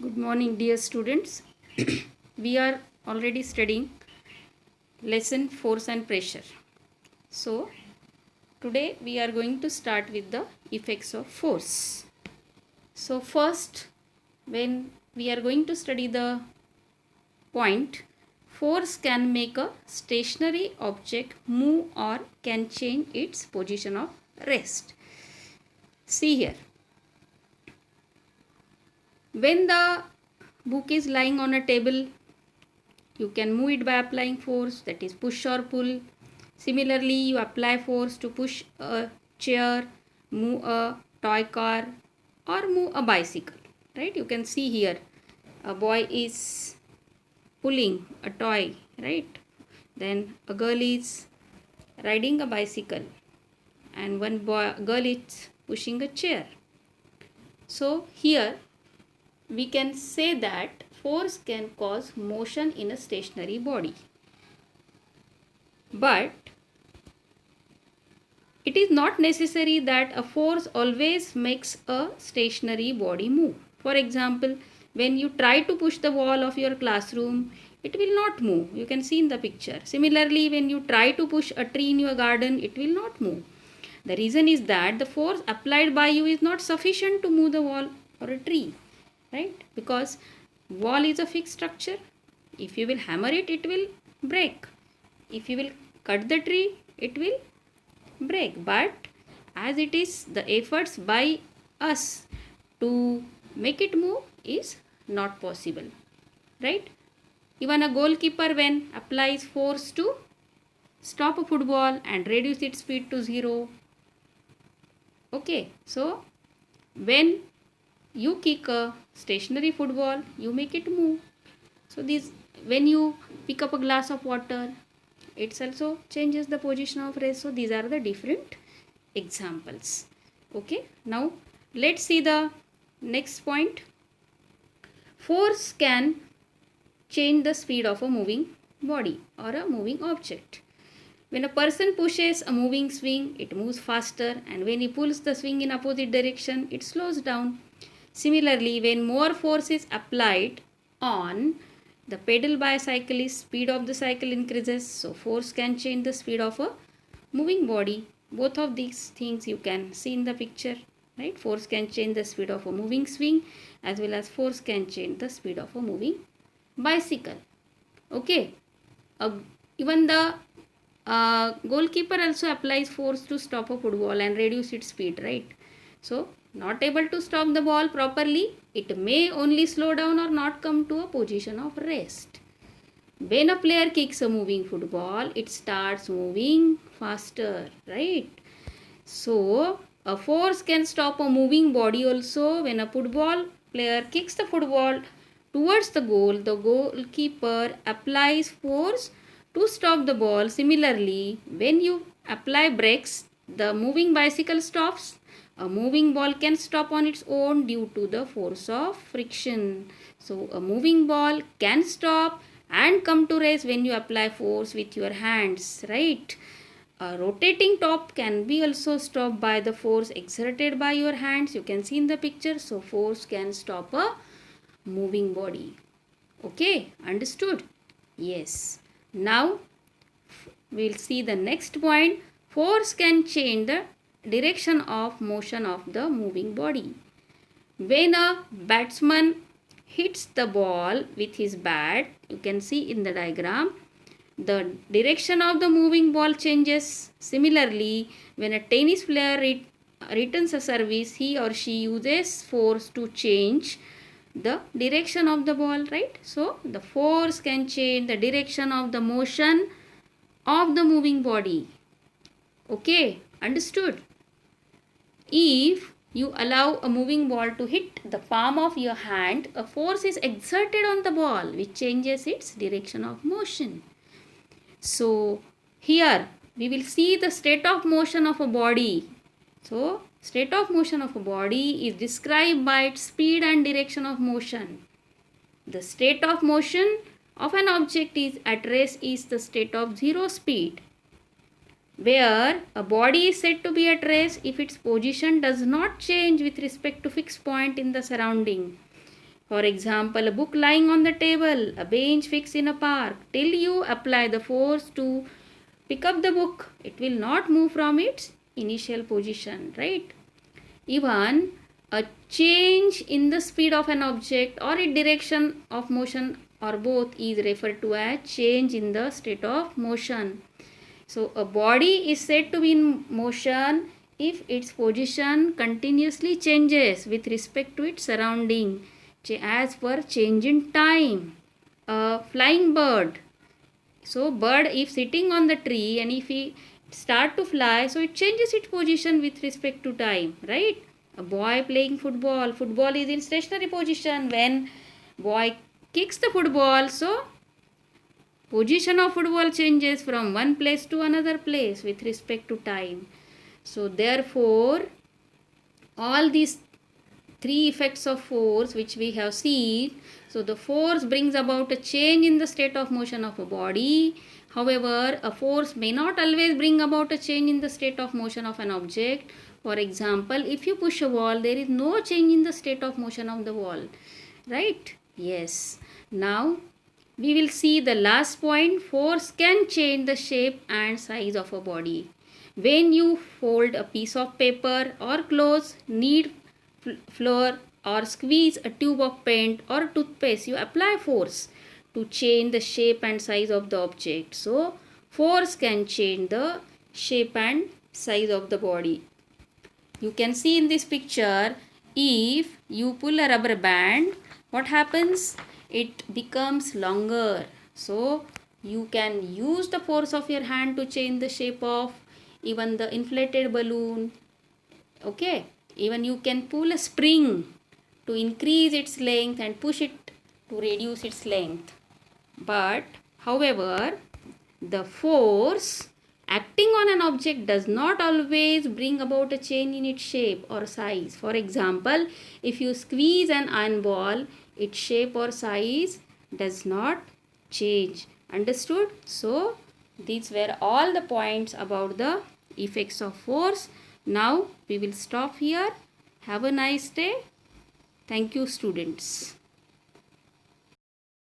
Good morning, dear students. We are already studying lesson force and pressure. So, today we are going to start with the effects of force. So, first, when we are going to study the point, force can make a stationary object move or can change its position of rest. See here. When the book is lying on a table, you can move it by applying force, that is push or pull. Similarly, you apply force to push a chair, move a toy car, or move a bicycle. Right? You can see here a boy is pulling a toy, right? Then a girl is riding a bicycle, and one girl is pushing a chair. So here we can say that force can cause motion in a stationary body. But it is not necessary that a force always makes a stationary body move. For example, when you try to push the wall of your classroom, it will not move. You can see in the picture. Similarly, when you try to push a tree in your garden, it will not move. The reason is that the force applied by you is not sufficient to move the wall or a tree, right? Because wall is a fixed structure. If you will hammer it, it will break. If you will cut the tree, it will break. But as it is, the efforts by us to make it move is not possible, right? Even a goalkeeper, when applies force to stop a football and reduce its speed to 0. Okay, so when you kick a stationary football, you make it move. So this, when you pick up a glass of water, it also changes the position of rest. So these are the different examples. Okay, now let's see the next point. Force can change the speed of a moving body or a moving object. When a person pushes a moving swing, it moves faster, and when he pulls the swing in opposite direction, it slows down. Similarly, when more force is applied on the pedal by a cyclist, speed of the cycle increases. So force can change the speed of a moving body. Both of these things you can see in the picture, right? Force can change the speed of a moving swing, as well as force can change the speed of a moving bicycle. Okay. Even the goalkeeper also applies force to stop a football and reduce its speed, right? So, not able to stop the ball properly, it may only slow down or not come to a position of rest. When a player kicks a moving football, it starts moving faster, right? So, a force can stop a moving body also. When a football player kicks the football towards the goalkeeper applies force to stop the ball. Similarly, when you apply brakes, the moving bicycle stops. A moving ball can stop on its own due to the force of friction. So, a moving ball can stop and come to rest when you apply force with your hands, right? A rotating top can be also stopped by the force exerted by your hands. You can see in the picture. So, force can stop a moving body. Okay, understood? Yes. Now, we'll see the next point. Force can change the direction of motion of the moving body. When a batsman hits the ball with his bat, you can see in the diagram, the direction of the moving ball changes. Similarly, when a tennis player returns a service, he or she uses force to change the direction of the ball, right? So, the force can change the direction of the motion of the moving body. Okay, understood? If you allow a moving ball to hit the palm of your hand, a force is exerted on the ball which changes its direction of motion. So, here we will see the state of motion of a body. So, state of motion of a body is described by its speed and direction of motion. The state of motion of an object is at rest is the state of zero speed, where a body is said to be at rest if its position does not change with respect to fixed point in the surrounding. For example, a book lying on the table, a bench fixed in a park. Till you apply the force to pick up the book, it will not move from its initial position, right? Even a change in the speed of an object or its direction of motion or both is referred to as change in the state of motion. So a body is said to be in motion if its position continuously changes with respect to its surrounding as per change in time. A flying bird, so bird if sitting on the tree and if he start to fly, so it changes its position with respect to time, right? A boy playing football, football is in stationary position. When boy kicks the football, so position of football changes from one place to another place with respect to time. So therefore all these three effects of force which we have seen, so the force brings about a change in the state of motion of a body. However, a force may not always bring about a change in the state of motion of an object. For example, if you push a wall, there is no change in the state of motion of the wall, right? Yes. Now we will see the last point. Force can change the shape and size of a body. When you fold a piece of paper or clothes, knead flour or squeeze a tube of paint or toothpaste, you apply force to change the shape and size of the object. So force can change the shape and size of the body. You can see in this picture, if you pull a rubber band, what happens? It becomes longer. So you can use the force of your hand to change the shape of even the inflated balloon. Okay, even you can pull a spring to increase its length and push it to reduce its length. But however, the force acting on an object does not always bring about a change in its shape or size. For example, if you squeeze an iron ball, its shape or size does not change. Understood? So these were all the points about the effects of force. Now we will stop here. Have a nice day. Thank you, students.